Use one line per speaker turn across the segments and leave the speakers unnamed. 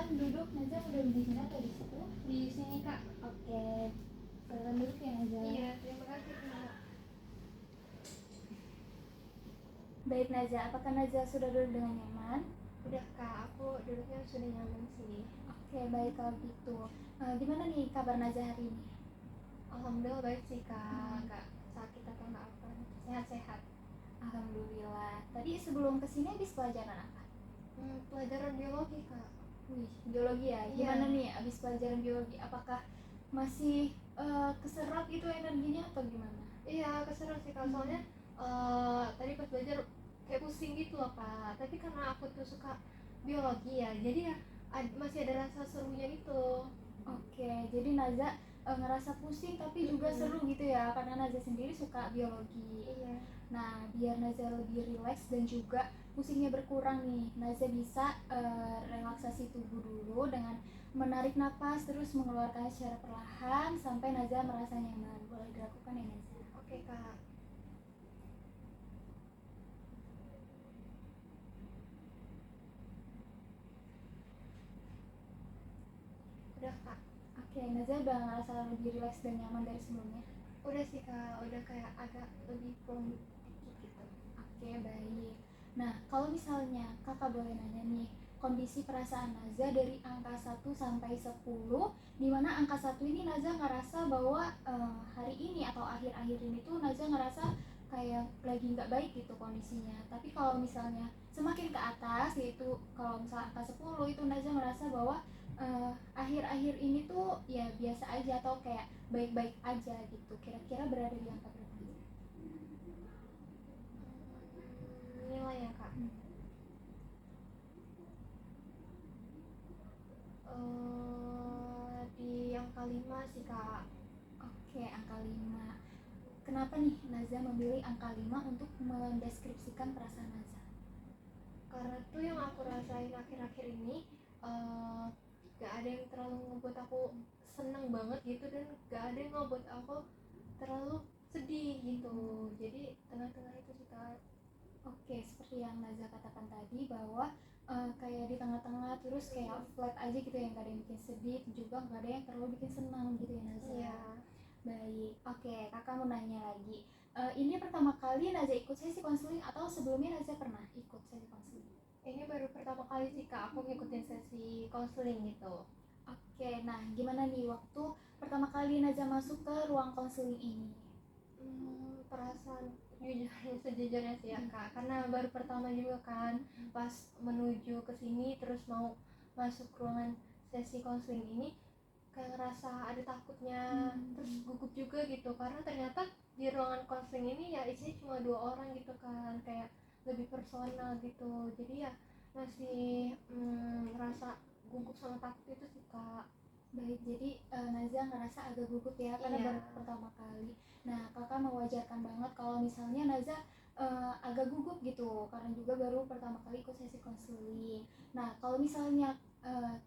silakan duduk. Naza udah di sini atau di situ?
Di sini Kak.
Oke, silakan duduk ya Naza.
Iya, terima kasih Kak.
Baik Naza, apakah Naza sudah duduk dengan nyaman?
Udah Kak, aku duduknya sudah nyaman sih.
Oke, baik kalau gitu. Gimana nih kabar Naza hari ini?
Alhamdulillah baik sih Kak. Nggak sakit atau nggak apa, sehat-sehat.
Alhamdulillah. Tadi sebelum kesini habis pelajaran apa?
Pelajaran biologi Kak.
Wih, biologi ya.
Iya.
Gimana nih abis pelajaran biologi? Apakah masih keserap itu energinya atau gimana?
Iya, keseru sih Kak. Soalnya tadi pas belajar kayak pusing gitu loh Kak. Tapi karena aku tuh suka biologi ya, jadi ya masih ada rasa serunya gitu.
Oke, jadi Naza ngerasa pusing tapi juga seru gitu ya, karena Naza sendiri suka biologi.
Iya.
Nah, biar Naza lebih rileks dan juga pusingnya berkurang nih, Naza bisa relaksasi tubuh dulu dengan menarik napas terus mengeluarkan secara perlahan sampai Naza merasa nyaman. Boleh dilakukan ya Naza?
Oke Kak. Udah Kak.
Oke, Naza udah ngerasa lebih rileks dan nyaman dari sebelumnya?
Udah sih Kak, udah kayak agak lebih plong dikit gitu.
Oke, baik. Nah, kalau misalnya kakak boleh nanya nih, kondisi perasaan Naza dari angka 1 sampai 10, di mana angka 1 ini Naza ngerasa bahwa hari ini atau akhir-akhir ini tuh Naza ngerasa kayak lagi nggak baik gitu kondisinya. Tapi kalau misalnya semakin ke atas, yaitu kalau misalnya angka 10 itu Naza ngerasa bahwa akhir-akhir ini tuh ya biasa aja atau kayak baik-baik aja gitu. Kira-kira berada di angka berapa?
Nilai ya Kak. Di angka 5 sih Kak.
Oke, angka 5. Kenapa nih Naza memilih angka 5 untuk mendeskripsikan perasaan Naza?
Karena tuh yang aku rasain akhir-akhir ini gak ada yang terlalu ngebuat aku seneng banget gitu, dan gak ada yang ngebuat aku terlalu sedih gitu. Jadi tengah-tengah itu sih Kak.
Oke, seperti yang Naza katakan tadi bahwa kayak di tengah-tengah terus kayak flat aja gitu ya, nggak ada yang bikin sedih juga nggak ada yang terlalu bikin senang gitu ya Naza.
Iya.
Baik, oke kakak mau nanya lagi. Ini pertama kali Naza ikut sesi konseling atau sebelumnya Naza pernah ikut sesi konseling?
Ini baru pertama kali sih Kak aku ngikutin sesi konseling gitu.
Oke, nah gimana nih waktu pertama kali Naza masuk ke ruang konseling ini?
Perasaan sejujurnya sih ya Kak, karena baru pertama juga kan, pas menuju ke sini terus mau masuk ruangan sesi konseling ini kayak ngerasa ada takutnya, terus gugup juga gitu, karena ternyata di ruangan konseling ini ya isinya cuma 2 orang gitu kan, kayak lebih personal gitu. Jadi ya masih ngerasa gugup sama takut itu sih Kak.
Baik, jadi Naza ngerasa agak gugup ya karena
Iya.
baru pertama kali. Nah, kakak mewajarkan banget kalau misalnya Naza agak gugup gitu karena juga baru pertama kali ikut sesi konseling. Nah, kalau misalnya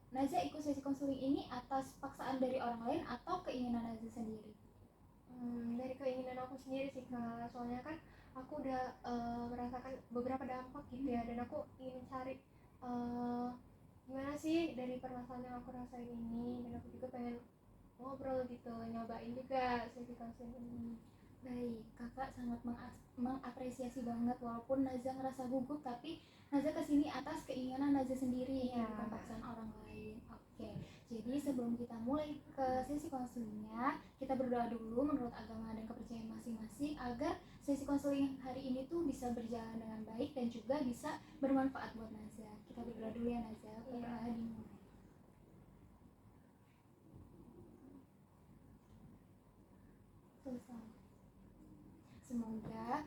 Naza ikut sesi konseling ini atas paksaan dari orang lain atau keinginan Naza sendiri?
Dari keinginan aku sendiri sih Kak, soalnya kan aku udah merasakan beberapa dampak gitu ya, dan aku ingin cari gimana sih dari permasalahan yang aku rasain ini, dan aku juga pengen ngobrol gitu, nyobain juga sesi konseling ini.
Baik, kakak sangat mengapresiasi banget walaupun Naza ngerasa gugup tapi Naza kesini atas keinginan Naza sendiri,
Iya.
bukan paksaan orang lain. Oke, jadi sebelum kita mulai ke sesi konselingnya, kita berdoa dulu menurut agama dan kepercayaan masing-masing agar sesi konseling hari ini tuh bisa berjalan dengan baik dan juga bisa bermanfaat buat Naza. Kita berdoa dulu ya Naza.
Iya.
Dimulai. Selesai. Semoga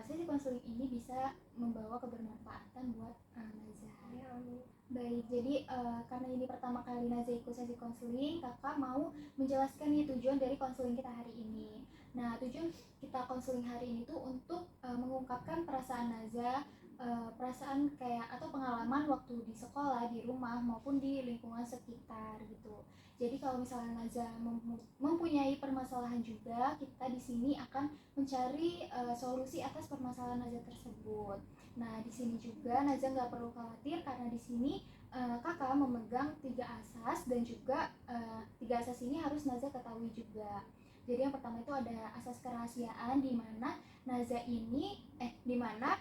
sesi konseling ini bisa membawa kebermanfaatan buat Naza.
Ya, amin.
Baik, jadi karena ini pertama kali Naza ikut sesi konseling, kakak mau menjelaskan nih tujuan dari konseling kita hari ini. Nah, tujuan kita konseling hari ini tuh untuk mengungkapkan perasaan Naza, perasaan kayak atau pengalaman waktu di sekolah, di rumah maupun di lingkungan sekitar gitu. Jadi kalau misalnya Naza mempunyai permasalahan juga, kita di sini akan mencari solusi atas permasalahan Naza tersebut. Nah, di sini juga Naza nggak perlu khawatir karena di sini kakak memegang 3 asas dan juga 3 asas ini harus Naza ketahui juga. Jadi yang pertama itu ada asas kerahasiaan di mana Naza ini di mana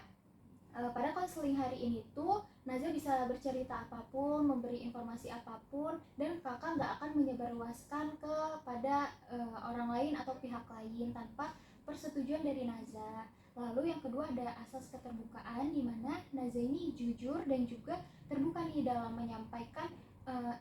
pada konseling hari ini tuh Naza bisa bercerita apapun, memberi informasi apapun, dan kakak nggak akan menyebarluaskan kepada orang lain atau pihak lain tanpa persetujuan dari Naza. Lalu yang kedua ada asas keterbukaan di mana Naza ini jujur dan juga terbuka nih dalam menyampaikan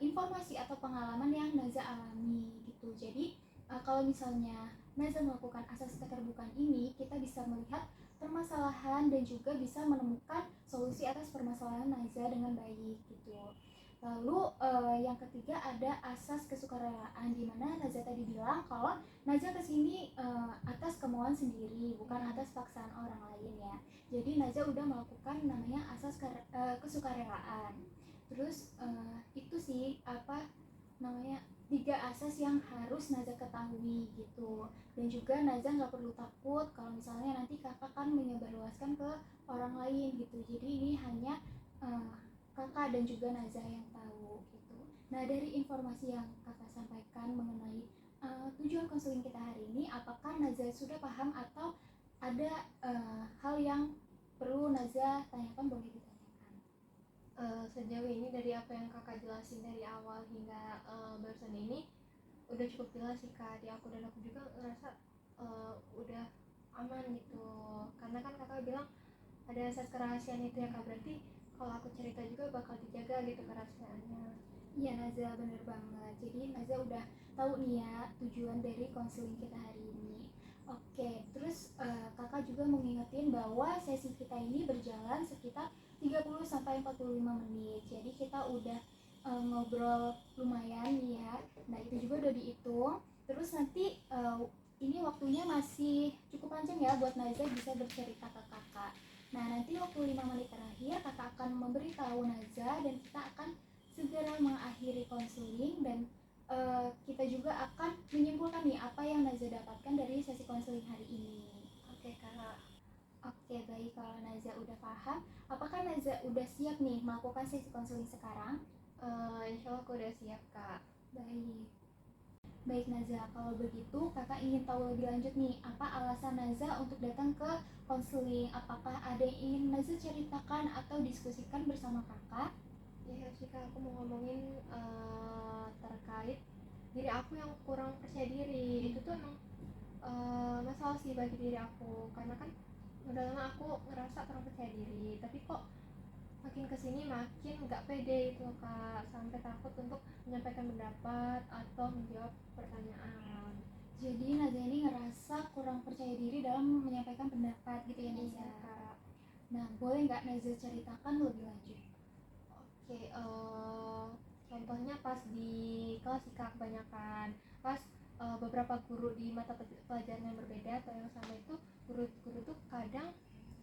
informasi atau pengalaman yang Naza alami gitu. Jadi kalau misalnya Naza melakukan asas keterbukaan ini, kita bisa melihat permasalahan dan juga bisa menemukan solusi atas permasalahan Naza dengan baik gitu. Lalu yang ketiga ada asas kesukarelaan di mana Naza tadi bilang kalau Naza kesini atas kemauan sendiri bukan atas paksaan orang lain ya. Jadi Naza udah melakukan namanya asas kesukarelaan. Terus itu sih apa namanya 3 asas yang harus Naza ketahui gitu. Dan juga Naza nggak perlu takut kalau misalnya nanti kakak kan menyebarluaskan ke orang lain gitu. Jadi ini hanya kakak dan juga Naza yang tahu gitu. Nah, dari informasi yang kakak sampaikan mengenai tujuan konseling kita hari ini, apakah Naza sudah paham atau ada hal yang perlu Naza tanyakan? Boleh ditanyakan.
Sejauh ini dari apa yang kakak jelasin dari awal hingga barusan ini udah cukup jelas sih kak di aku, dan aku juga ngerasa udah aman gitu, karena kan kakak bilang ada asas kerahasiaan itu ya kak, berarti kalau aku cerita juga bakal dijaga gitu kerahasiaannya.
Iya Naza, bener banget. Jadi Naza udah tahu nih ya tujuan dari konseling kita hari ini. Oke, terus kakak juga mau ngingetin bahwa sesi kita ini berjalan sekitar 30-45 menit. Jadi kita udah ngobrol lumayan nih ya. Nah, itu juga udah dihitung. Terus nanti ini waktunya masih cukup panjang ya buat Naza bisa bercerita ke kakak. Nah, nanti waktu 5 menit terakhir kakak akan memberitahu Naza dan kita akan segera mengakhiri konseling dan kita juga akan menyimpulkan nih apa yang Naza dapatkan dari sesi konseling hari ini.
Oke kak.
Oke, baik, kalau Naza udah paham, apakah Naza udah siap nih melakukan sesi konseling sekarang?
Insya Allah aku udah siap kak.
Baik Naza, kalau begitu kakak ingin tahu lebih lanjut nih, apa alasan Naza untuk datang ke konseling? Apakah ada yang ingin Naza ceritakan atau diskusikan bersama kakak?
Ya sih kak, aku mau ngomongin terkait diri aku yang kurang percaya diri. Itu tuh emang masalah sih bagi diri aku, karena kan udah lama aku ngerasa kurang percaya diri, tapi kok makin kesini makin nggak pede itu kak, sampai takut untuk menyampaikan pendapat atau menjawab pertanyaan.
Jadi Naza ini ngerasa kurang percaya diri dalam menyampaikan pendapat gitu ya Naza?
Iya kak.
Nah, boleh nggak Naza ceritakan lebih lanjut?
Oke, contohnya pas di kelas sih kak, kebanyakan pas beberapa guru di mata pelajaran yang berbeda atau yang sama itu, guru-guru tuh kadang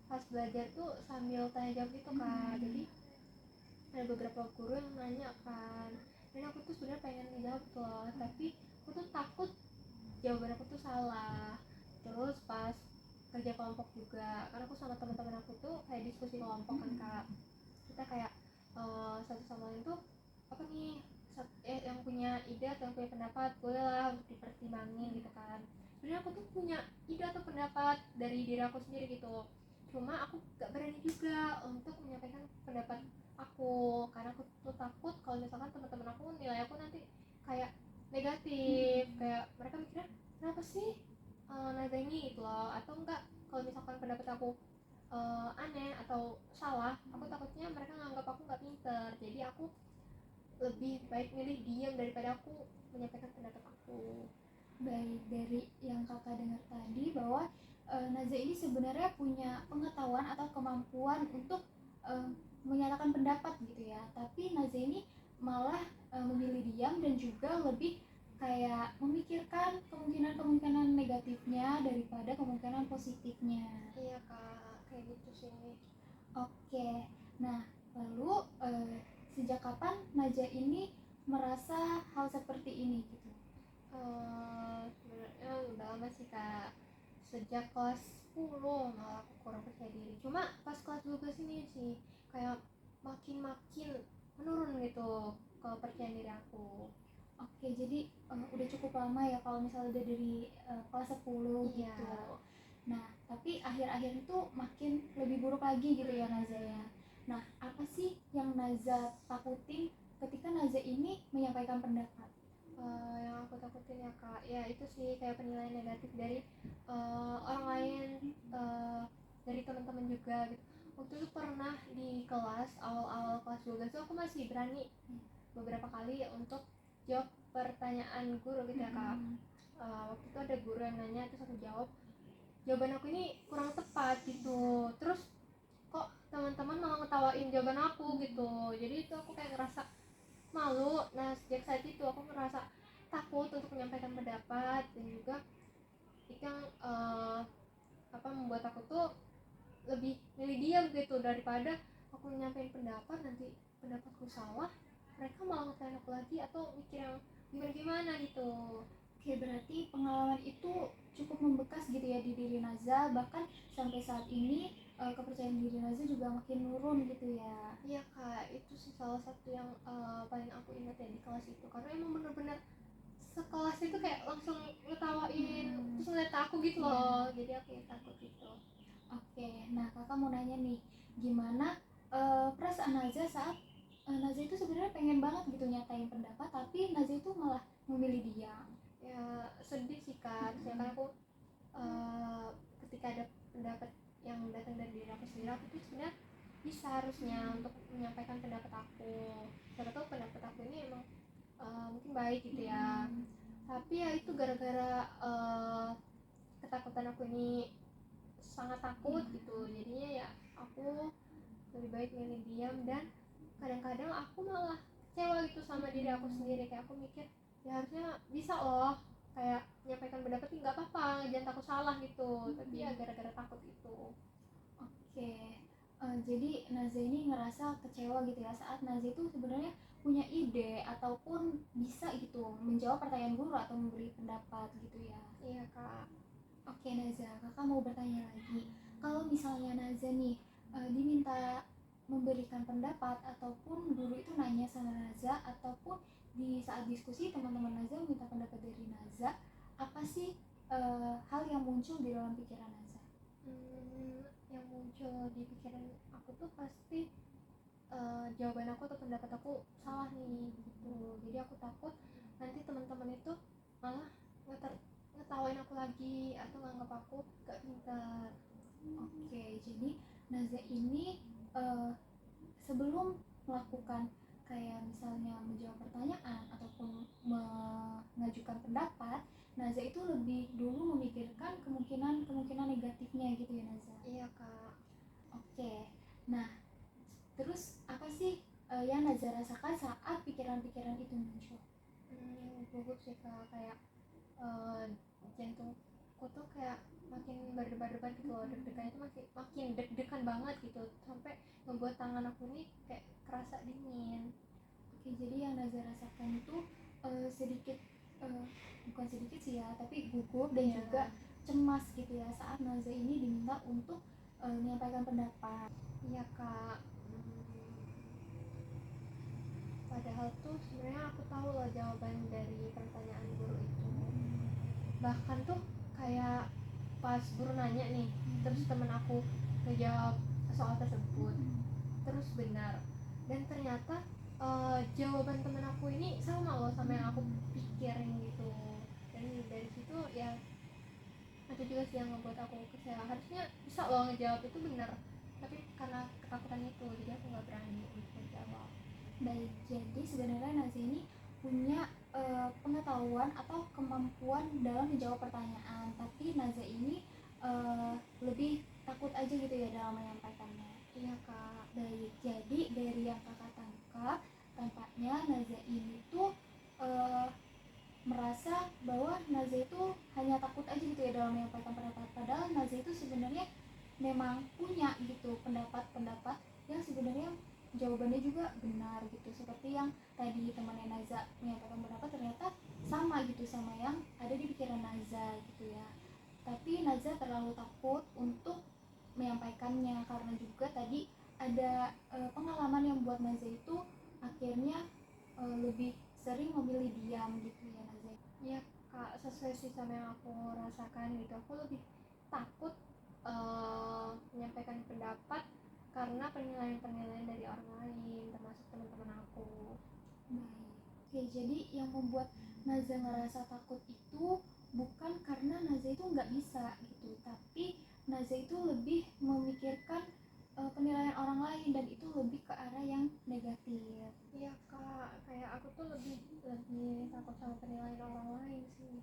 pas belajar tuh sambil tanya jawab gitu kak. Jadi ada beberapa guru yang nanya kan, dan aku tuh sebenarnya pengen jawab tuh loh, tapi aku tuh takut jawaban aku tuh salah. Terus pas kerja kelompok juga, karena aku sama teman-teman aku tuh kayak diskusi kelompok kan kak, kita kayak satu sama lain tuh apa nih, yang punya ide atau yang punya pendapat boleh lah untuk dipertimbangin gitu kan. Sebenarnya aku tuh punya ide atau pendapat dari diri aku sendiri gitu, cuma aku gak berani juga untuk menyampaikan pendapat aku, karena aku tuh takut kalau misalkan teman-teman aku nilai aku nanti kayak negatif, kayak mereka mikirnya kenapa sih Naza ini gitu loh, atau enggak kalau misalkan pendapat aku aneh atau salah, aku takutnya mereka nganggap aku nggak pinter, jadi aku lebih baik milih diam daripada aku menyampaikan pendapat aku.
Baik, dari yang kakak dengar tadi bahwa Naza ini sebenarnya punya pengetahuan atau kemampuan untuk menyatakan pendapat gitu ya, tapi Naza ini malah memilih diam dan juga lebih kayak memikirkan kemungkinan-kemungkinan negatifnya daripada kemungkinan positifnya.
Iya kak, kayak gitu sih.
Oke, nah lalu sejak kapan Naja ini merasa hal seperti ini gitu?
Sebenarnya udah lama sih kak, sejak kelas 10 malah aku kurang percaya diri. Cuma pas kelas 12 ini sih kayak makin menurun gitu kepercayaan diri aku.
Oke, jadi udah cukup lama ya kalau misalnya udah dari kelas 10
Iya.
gitu. Nah, tapi akhir-akhir itu makin lebih buruk lagi gitu ya Naza ya. Nah, apa sih yang Naza takutin ketika Naza ini menyampaikan pendapat?
Yang aku takutin ya kak, ya itu sih kayak penilaian negatif dari orang lain, dari teman-teman juga gitu. Waktu itu pernah di kelas awal-awal kelas 12 tuh aku masih berani beberapa kali untuk jawab pertanyaan guru gitu ya kak. Waktu itu ada guru yang nanya terus aku jawab, jawaban aku ini kurang tepat gitu, terus kok teman-teman malah ngetawain jawaban aku gitu. Jadi itu aku kayak ngerasa malu. Nah sejak saat itu aku ngerasa takut untuk menyampaikan pendapat, dan juga itu yang membuat aku tuh lebih milih diam gitu, daripada aku menyampaikan pendapat nanti pendapatku salah, mereka malah ngatain aku lagi atau mikir yang gimana gitu.
Oke, berarti pengalaman itu cukup membekas gitu ya di diri Naza, bahkan sampai saat ini kepercayaan diri Naza juga makin menurun gitu ya.
Iya kak, itu sih salah satu yang paling aku ingat ya di kelas itu, karena emang bener-bener sekelas itu kayak langsung ngetawain terus ngeliat aku gitu loh. Jadi aku ya takut gitu.
Oke, nah kakak mau nanya nih, gimana perasaan Naza saat Naza itu sebenarnya pengen banget gitu nyatain pendapat, tapi Naza itu malah memilih diam.
Ya sedih sih kak, karena aku ketika ada pendapat yang datang dari diri aku sendiri, aku tuh sebenarnya bisa harusnya untuk menyampaikan pendapat aku. Siapa tahu pendapat aku ini emang mungkin baik gitu ya. Tapi ya itu gara-gara ketakutan aku ini sangat takut gitu, jadinya ya aku lebih baik milih diam. Dan kadang-kadang aku malah kecewa gitu sama diri aku sendiri, kayak aku mikir ya harusnya bisa loh kayak menyampaikan pendapat, nggak apa-apa, jangan takut salah gitu. Tapi ya gara-gara takut itu.
Oke, jadi Naza ini ngerasa kecewa gitu ya saat Naza itu sebenarnya punya ide ataupun bisa gitu menjawab pertanyaan guru atau memberi pendapat gitu ya.
Iya kak.
Oke Naza, kakak mau bertanya lagi. Kalau misalnya Naza nih diminta memberikan pendapat ataupun guru itu nanya sama Naza ataupun di saat diskusi teman-teman Naza minta pendapat dari Naza, apa sih hal yang muncul di dalam pikiran Naza?
Yang muncul di pikiran aku tuh pasti jawaban aku atau pendapat aku salah nih gitu. Jadi aku takut nanti teman-teman itu malah ngetawain aku lagi atau nganggap aku gak pintar.
Oke, jadi Naza ini eh, sebelum melakukan kayak misalnya menjawab pertanyaan ataupun mengajukan pendapat, Naza itu lebih dulu memikirkan kemungkinan negatifnya gitu ya Naza.
Iya kak.
Oke, nah terus apa sih yang Naza rasakan saat pikiran-pikiran itu muncul?
Gugup sih kak, kayak jantungku tuh kayak makin berdebar-debar gitu loh, deg-degannya tuh makin deg-degan banget gitu, sampai membuat tangan aku ini kayak kerasa dingin.
Oke, jadi yang Naza rasakan itu sedikit bukan sedikit sih ya, tapi gugup dan juga cemas gitu ya saat Naza ini diminta untuk menyampaikan pendapat.
Iya kak. Padahal tuh sebenarnya aku tahu loh jawaban dari pertanyaan guru itu. Bahkan tuh kayak pas guru nanya nih, terus temen aku ngejawab soal tersebut terus benar, dan ternyata jawaban temen aku ini sama loh sama yang aku pikirin gitu. Dan dari situ ya itu juga sih yang ngebuat aku kecewa, harusnya bisa loh ngejawab itu benar, tapi karena ketakutan itu jadi aku nggak berani untuk menjawab.
Baik, jadi sebenarnya Naza ini punya pengetahuan atau kemampuan dalam menjawab pertanyaan, tapi Naza ini lebih takut aja gitu ya dalam menyampaikannya.
Iya kak.
Baik, jadi dari yang kakak tangkap, tampaknya Naza ini tuh merasa bahwa Naza itu hanya takut aja gitu ya dalam menyampaikan pendapat, padahal Naza itu sebenarnya memang punya gitu pendapat-pendapat yang sebenarnya jawabannya juga benar gitu, seperti yang tadi temannya Naza menyampaikan pendapat ternyata sama gitu sama yang ada di pikiran Naza gitu ya, tapi Naza terlalu takut untuk menyampaikannya, karena juga tadi ada pengalaman yang buat Naza itu akhirnya lebih sering memilih diam gitu ya Naza.
Ya kak, sesuai sih sama yang aku rasakan gitu. Aku lebih takut menyampaikan pendapat karena penilaian-penilaian dari orang lain, termasuk teman-teman aku.
Baik. Oke, jadi yang membuat Naza ngerasa takut itu bukan karena Naza itu nggak bisa gitu, tapi Naza itu lebih memikirkan penilaian orang lain, dan itu lebih ke arah yang negatif.
Iya kak, kayak aku tuh lebih takut sama penilaian orang lain sih.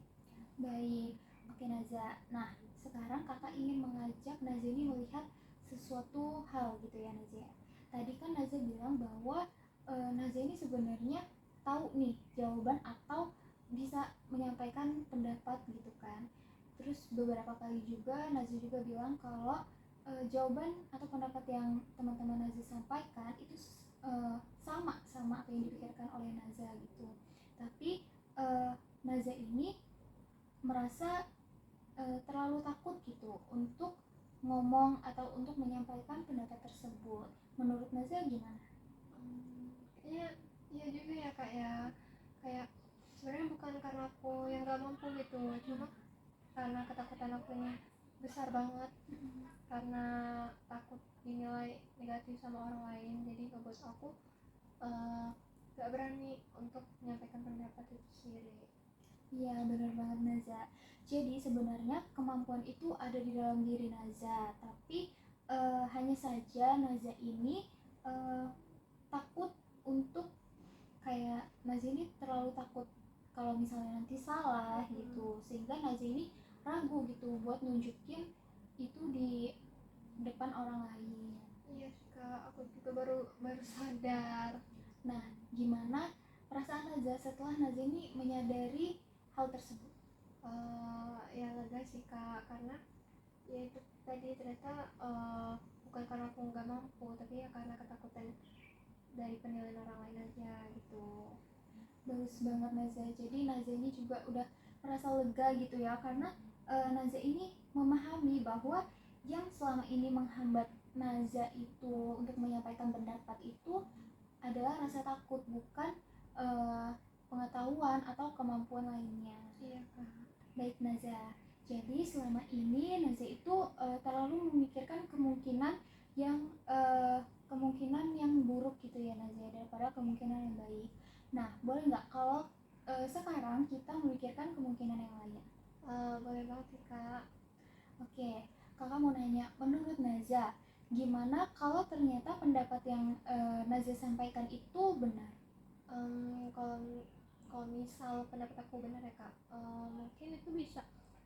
Baik, oke Naza. Nah, sekarang kakak ingin mengajak Naza ini melihat sesuatu hal gitu ya Naza. Tadi kan Naza bilang bahwa Naza ini sebenarnya tahu nih jawaban atau bisa menyampaikan pendapat gitu kan. Terus beberapa kali juga Naza juga bilang kalau jawaban atau pendapat yang teman-teman Naza sampaikan itu sama apa yang dipikirkan oleh Naza gitu. Tapi Naza ini merasa terlalu takut gitu untuk ngomong atau untuk menyampaikan pendapat tersebut. Menurut Naza gimana?
Iya, iya juga ya kak ya. Kayak sebenarnya bukan karena aku yang gak mampu gitu, cuma karena ketakutan aku ini besar banget, karena takut dinilai negatif sama orang lain, jadi ngebuat aku gak berani untuk menyampaikan pendapat itu sendiri.
Iya, benar banget Naza. Jadi sebenarnya kemampuan itu ada di dalam diri Naza, tapi hanya saja Naza ini takut untuk, kayak Naza ini terlalu takut kalau misalnya nanti salah gitu, sehingga Naza ini ragu gitu buat nunjukin itu di depan orang lain.
Iya sih kak, aku juga baru sadar.
Nah, gimana perasaan Naza setelah Naza ini menyadari hal tersebut?
Ya lega sih kak, karena ya itu tadi ternyata bukan karena aku nggak mampu, tapi ya karena ketakutan dari penilaian orang lain aja gitu.
Bagus banget Naza. Jadi Naza ini juga udah merasa lega gitu ya, karena Naza ini memahami bahwa yang selama ini menghambat Naza itu untuk menyampaikan pendapat itu adalah rasa takut, bukan pengetahuan atau kemampuan lainnya.
Iya kak.
Baik Naza. Jadi selama ini Naza itu terlalu memikirkan kemungkinan yang buruk gitu ya Naza, daripada kemungkinan yang baik. Nah, boleh nggak kalau sekarang kita memikirkan kemungkinan yang lain?
Boleh banget sih kak.
Oke, kakak mau nanya, menurut Naza, gimana kalau ternyata pendapat yang Naza sampaikan itu benar?
Kalau misal pendapat aku benar ya kak, mungkin itu bisa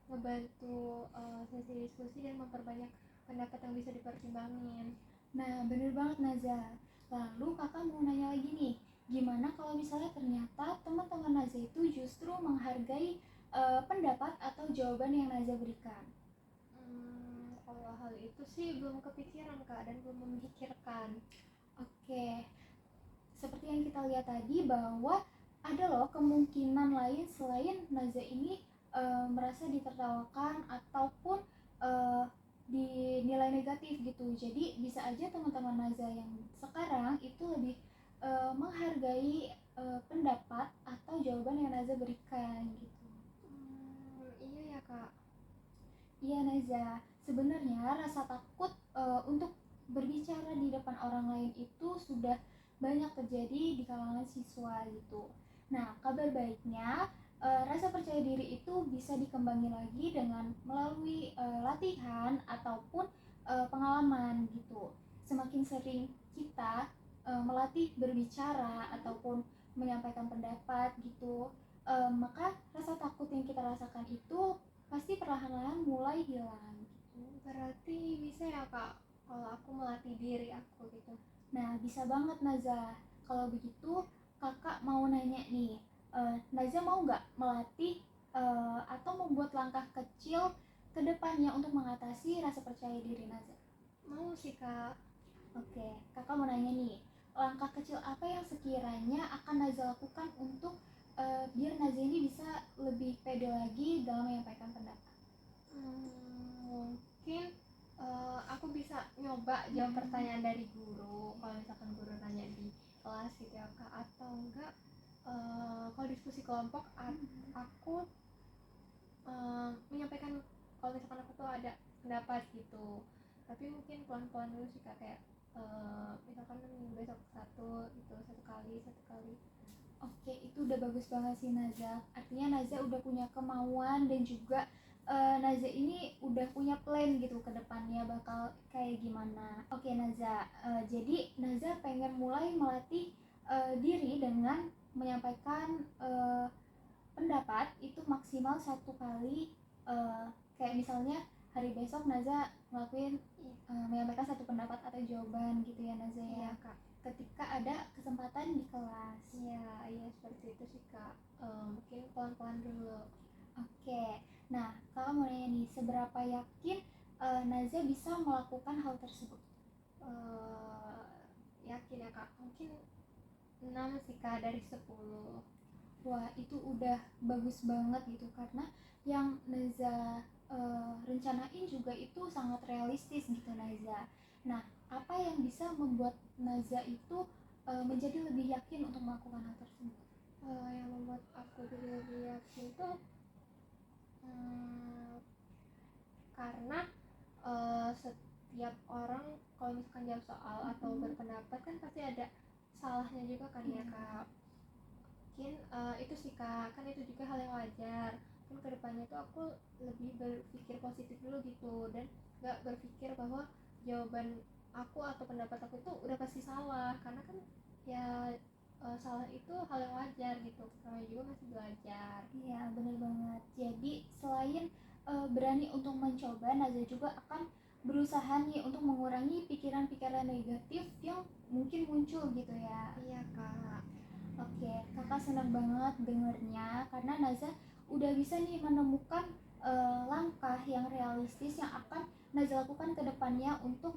ngebantu sesi diskusi dan memperbanyak pendapat yang bisa dipertimbangin.
Nah, bener banget Naza. Lalu kakak mau nanya lagi nih, gimana kalau misalnya ternyata teman-teman Naza itu justru menghargai pendapat atau jawaban yang Naza berikan?
Kalau hal itu sih belum kepikiran kak, dan belum memikirkan.
Oke, seperti yang kita lihat tadi bahwa ada loh kemungkinan lain selain Naza ini merasa ditertawakan ataupun dinilai negatif gitu. Jadi bisa aja teman-teman Naza yang sekarang itu lebih menghargai pendapat atau jawaban yang Naza berikan gitu.
Iya ya kak.
Iya Naza, sebenarnya rasa takut untuk berbicara di depan orang lain itu sudah banyak terjadi di kalangan siswa gitu. Nah, kabar baiknya rasa percaya diri itu bisa dikembangin lagi dengan melalui latihan ataupun pengalaman gitu. Semakin sering kita melatih berbicara ataupun menyampaikan pendapat gitu, maka rasa takut yang kita rasakan itu pasti perlahan-lahan mulai hilang.
Berarti bisa ya kak kalau aku melatih diri aku gitu.
Nah, bisa banget Naza. Kalau begitu, kakak mau nanya nih, Naza mau nggak melatih atau membuat langkah kecil ke depannya untuk mengatasi rasa percaya diri Naza?
Mau sih kak.
Oke, kakak mau nanya nih, langkah kecil apa yang sekiranya akan Naza lakukan untuk biar Naza ini bisa lebih pede lagi dalam menyampaikan pendapat?
Mungkin Aku bisa nyoba jawab
Hmm.
pertanyaan dari guru kalau misalkan guru nanya di kelas gitu ya kak, atau enggak kalau diskusi kelompok aku menyampaikan kalau misalkan aku tuh ada pendapat gitu, tapi mungkin pelan-pelan dulu sih kak, kayak misalkan besok satu kali.
Oke, itu udah bagus banget sih Naza. Artinya Naza udah punya kemauan dan juga Naza ini udah punya plan gitu ke depannya bakal kayak gimana. Oke Naza, jadi Naza pengen mulai melatih diri dengan menyampaikan pendapat itu maksimal 1 kali. eh, Kayak misalnya hari besok Naza ngelakuin menyampaikan 1 pendapat atau jawaban gitu ya Naza ya,
Iya kak.
ketika ada kesempatan di kelas.
Iya seperti itu sih kak. Mungkin pelan-pelan dulu.
Oke, nah kalau mau nanya nih, seberapa yakin Naza bisa melakukan hal tersebut?
Eh, Yakin ya kak, mungkin 6 sih kak dari 10.
Wah, itu udah bagus banget gitu, karena yang Naza rencanain juga itu sangat realistis gitu Naza. Nah, apa yang bisa membuat Naza itu menjadi lebih yakin untuk melakukan hal tersebut?
Yang membuat aku jadi lebih yakin tuh karena setiap orang kalau misalkan jawab soal atau berpendapat kan pasti ada salahnya juga kan ya kak. Mungkin itu sih kak, kan itu juga hal yang wajar. Kan kedepannya tuh aku lebih berpikir positif dulu gitu, dan gak berpikir bahwa jawaban aku atau pendapat aku tuh udah pasti salah, karena kan ya salah itu hal yang wajar gitu, karena juga masih belajar.
Iya, bener banget. Jadi selain berani untuk mencoba, Naza juga akan berusaha nih untuk mengurangi pikiran-pikiran negatif yang mungkin muncul gitu ya.
Iya kak.
Oke, kakak senang banget dengernya karena Naza udah bisa nih menemukan langkah yang realistis yang akan Naza lakukan ke depannya untuk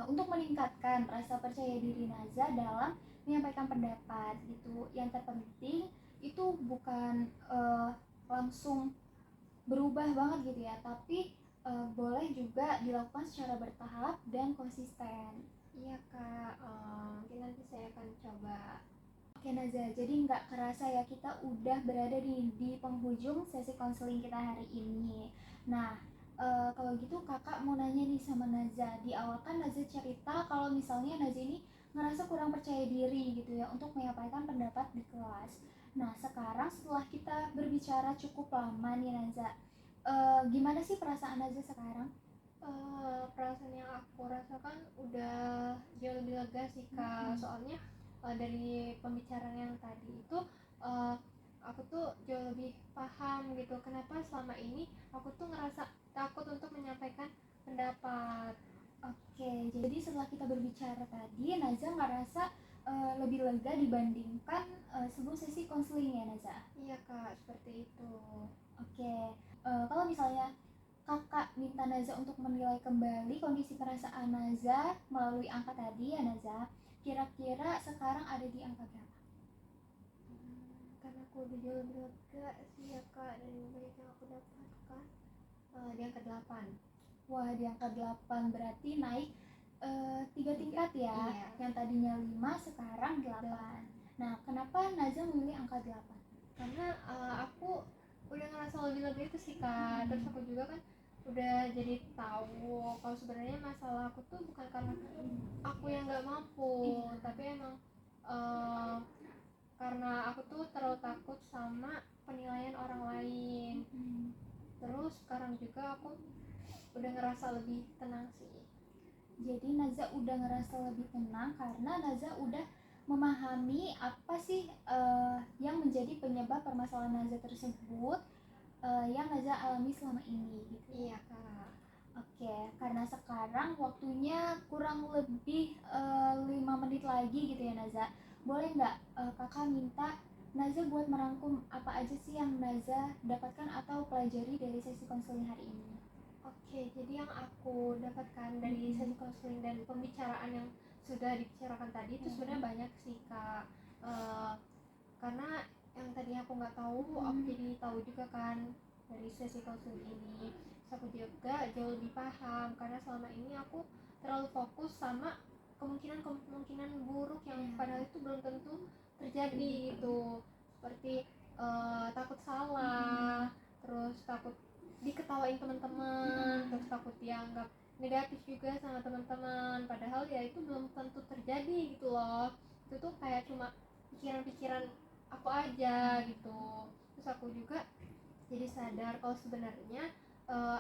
untuk meningkatkan rasa percaya diri Naza dalam menyampaikan pendapat gitu. Yang terpenting itu bukan langsung berubah banget gitu ya, tapi boleh juga dilakukan secara bertahap dan konsisten.
Iya kak, mungkin nanti saya akan coba.
Oke Naza, jadi nggak kerasa ya kita udah berada di penghujung sesi konseling kita hari ini. Nah, kalau gitu kakak mau nanya nih sama Naza. Di awal kan Naza cerita kalau misalnya Naza ini ngerasa kurang percaya diri gitu ya untuk menyampaikan pendapat di kelas. Nah, sekarang setelah kita berbicara cukup lama nih Naza, gimana sih perasaan Naza sekarang?
Perasaan yang aku rasakan udah jauh lebih lega sih kak. Soalnya dari pembicaraan yang tadi itu uh, aku tuh jauh lebih paham gitu kenapa selama ini aku tuh ngerasa takut untuk menyampaikan pendapat.
Oke, jadi setelah kita berbicara tadi, Naza ngerasa lebih lega dibandingkan sebelum sesi konseling ya Naza?
Iya kak, seperti itu.
Oke, kalau misalnya kakak minta Naza untuk menilai kembali kondisi perasaan Naza melalui angka tadi ya Naza, kira-kira sekarang ada di angka berapa?
Karena aku udah jauh lebih lega sih ya kak dari banyak yang aku dapatkan, di angka 8.
Wah, di angka 8 berarti naik 3 tingkat ya.
Iya.
Yang tadinya 5 sekarang 8. Nah, kenapa Naza memilih angka 8?
Karena aku udah ngerasa lebih lega itu sih kak. Terus aku juga kan udah jadi tahu kalau sebenarnya masalah aku tuh bukan karena aku yang nggak mampu, tapi emang uh, karena aku tuh terlalu takut sama penilaian orang lain. Terus sekarang juga aku udah ngerasa lebih tenang sih.
Jadi Naza udah ngerasa lebih tenang karena Naza udah memahami apa sih yang menjadi penyebab permasalahan Naza tersebut yang Naza alami selama ini gitu.
Iya kak.
Oke, karena sekarang waktunya kurang lebih 5 menit lagi gitu ya Naza. Boleh nggak kakak minta Naza buat merangkum apa aja sih yang Naza dapatkan atau pelajari dari sesi konseling hari ini?
Oke, jadi yang aku dapatkan dari sesi konseling dan pembicaraan yang sudah dibicarakan tadi itu sebenarnya banyak sih kak. Karena yang tadi aku nggak tahu, aku jadi tahu juga kan dari sesi konseling ini. Terus aku juga jauh lebih paham karena selama ini aku terlalu fokus sama kemungkinan buruk yang padahal itu belum tentu terjadi gitu, seperti takut salah, terus takut diketawain teman-teman, terus takut dianggap negatif juga sama teman-teman, padahal ya itu belum tentu terjadi gitu loh. Itu tuh kayak cuma pikiran-pikiran aku aja gitu. Terus aku juga jadi sadar kalau sebenarnya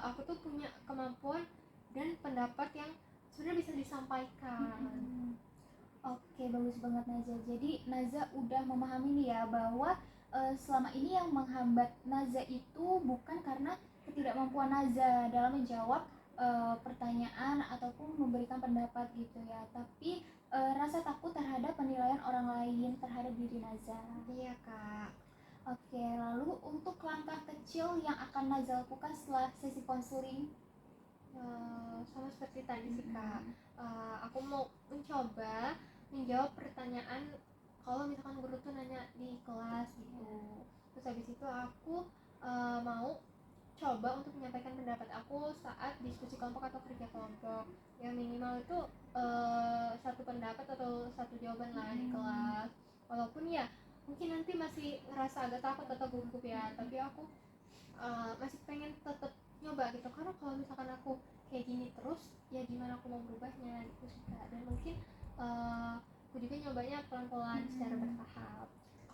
aku tuh punya kemampuan dan pendapat yang sebenarnya bisa disampaikan.
Oke, bagus banget Naza. Jadi Naza udah memahami nih ya bahwa selama ini yang menghambat Naza itu bukan karena ketidakmampuan Naza dalam menjawab pertanyaan ataupun memberikan pendapat gitu ya, tapi rasa takut terhadap penilaian orang lain terhadap diri Naza.
Iya kak.
Oke, lalu untuk langkah kecil yang akan Naza lakukan setelah sesi konseling?
Sama seperti tadi sih kak, aku mau mencoba menjawab pertanyaan kalau misalkan guru tuh nanya di kelas gitu. Terus habis itu aku mau coba untuk menyampaikan pendapat aku saat diskusi kelompok atau kerja kelompok, yang minimal itu satu pendapat atau satu jawaban lah di kelas, walaupun ya mungkin nanti masih ngerasa agak takut atau gugup ya, tapi aku masih pengen tetap nyoba gitu, karena kalau misalkan aku kayak gini terus ya gimana aku mau berubahnya gitu sih kak. Dan mungkin aku juga nyobanya pelan-pelan secara bertahap.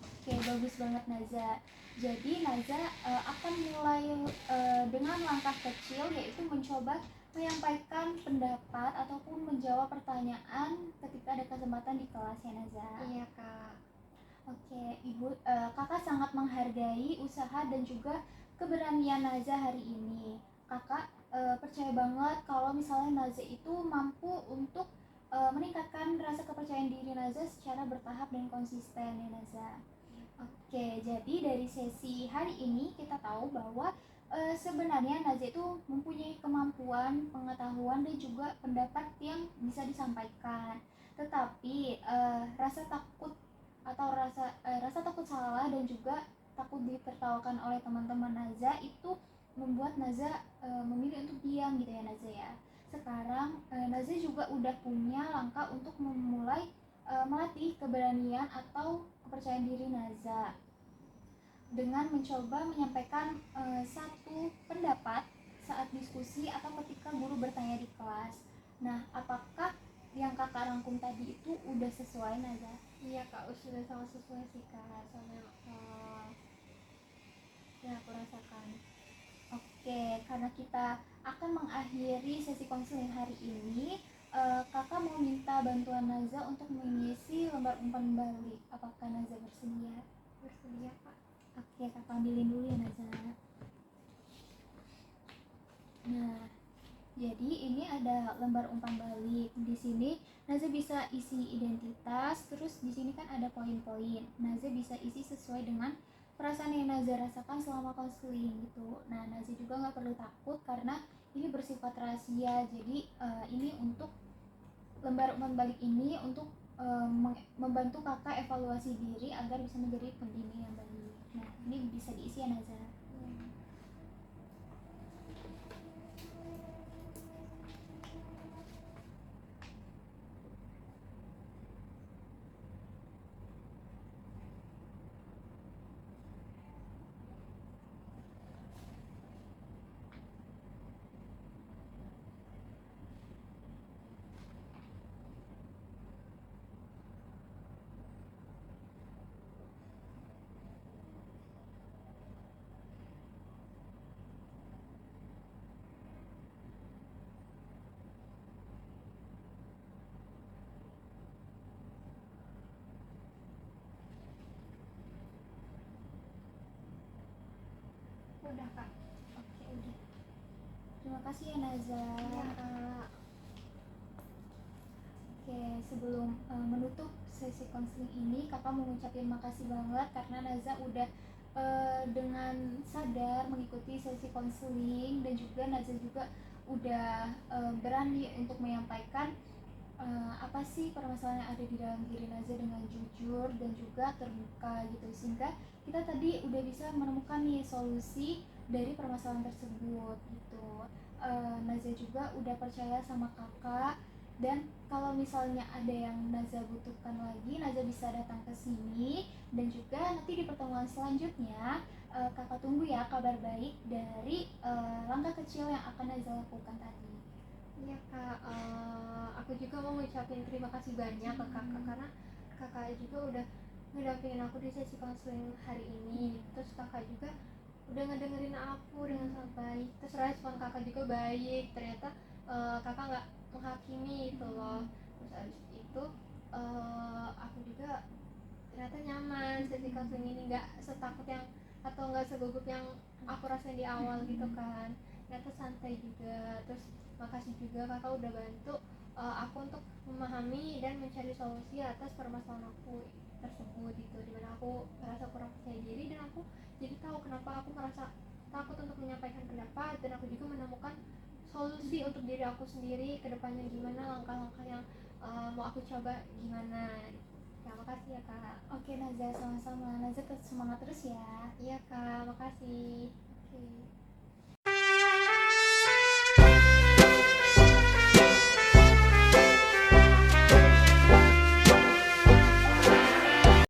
Oke, bagus banget Naza. Jadi Naza akan mulai dengan langkah kecil, yaitu mencoba menyampaikan pendapat ataupun menjawab pertanyaan ketika ada kesempatan di kelas ya Naza.
Iya kak.
Oke, Ibu, kakak sangat menghargai usaha dan juga keberanian Naza hari ini. Kakak percaya banget kalau misalnya Naza itu mampu untuk meningkatkan rasa kepercayaan diri Naza secara bertahap dan konsisten ya Naza. Oke, jadi dari sesi hari ini kita tahu bahwa sebenarnya Naza itu mempunyai kemampuan, pengetahuan dan juga pendapat yang bisa disampaikan. Tetapi rasa takut atau rasa takut salah dan juga takut ditertawakan oleh teman-teman Naza itu membuat Naza memilih untuk diam gitu ya Naza ya. Sekarang Naza juga udah punya langkah untuk memulai melatih keberanian atau kepercayaan diri Naza dengan mencoba menyampaikan satu pendapat saat diskusi atau ketika guru bertanya di kelas. Nah, apakah yang kakak rangkum tadi itu udah sesuai Naza?
Iya kak, sudah sangat sesuai sih kak sama yang aku rasakan.
Oke, karena kita akan mengakhiri sesi konseling hari ini, kakak mau minta bantuan Naza untuk mengisi lembar umpan balik. Apakah Naza bersedia?
Bersedia kak.
Oke, kakak ambilin dulu ya Naza. Nah, jadi ini ada lembar umpan balik. Di sini Naza bisa isi identitas, terus di sini kan ada poin-poin. Naza bisa isi sesuai dengan perasaan yang Naza rasakan selama konseling gitu. Nah, Naza juga nggak perlu takut karena ini bersifat rahasia. Jadi ini untuk lembar umpan balik ini untuk membantu kakak evaluasi diri agar bisa menjadi pembimbing yang baik. Nah, ini bisa diisi ya Naza.
Udah kak.
Oke, udah. Terima kasih ya Naza.
Iya kak.
Oke, sebelum menutup sesi konseling ini, kakak mau ngucapin makasih banget karena Naza udah dengan sadar mengikuti sesi konseling, dan juga Naza juga udah berani untuk menyampaikan apa sih permasalahan yang ada di dalam diri Naza dengan jujur dan juga terbuka gitu, sehingga kita tadi udah bisa menemukan nih solusi dari permasalahan tersebut gitu. Naza juga udah percaya sama kakak, dan kalau misalnya ada yang Naza butuhkan lagi, Naza bisa datang ke sini. Dan juga nanti di pertemuan selanjutnya kakak tunggu ya kabar baik dari langkah kecil yang akan Naza lakukan tadi.
Iya kak, aku juga mau ngucapin terima kasih banyak ke kakak karena kakak juga udah ngedampingin aku di sesi konseling hari ini. Terus kakak juga udah ngedengerin aku dengan sangat baik. Terus respon kakak juga baik. Ternyata kakak nggak menghakimi gitu loh. Terus abis itu aku juga ternyata nyaman sesi konseling ini, nggak setakut yang atau nggak segugup yang aku rasain di awal gitu kan. Ternyata santai juga. Terus makasih juga kakak udah bantu aku untuk memahami dan mencari solusi atas permasalahan aku tersebut gitu, dimana aku merasa kurang percaya diri dan aku jadi tahu kenapa aku merasa takut untuk menyampaikan pendapat, dan aku juga menemukan solusi untuk diri aku sendiri ke depannya, gimana langkah-langkah yang mau aku coba gimana. Ya makasih ya kak.
Oke Naza, sama-sama. Naza tetap semangat terus ya.
Iya kak, makasih.
Oke.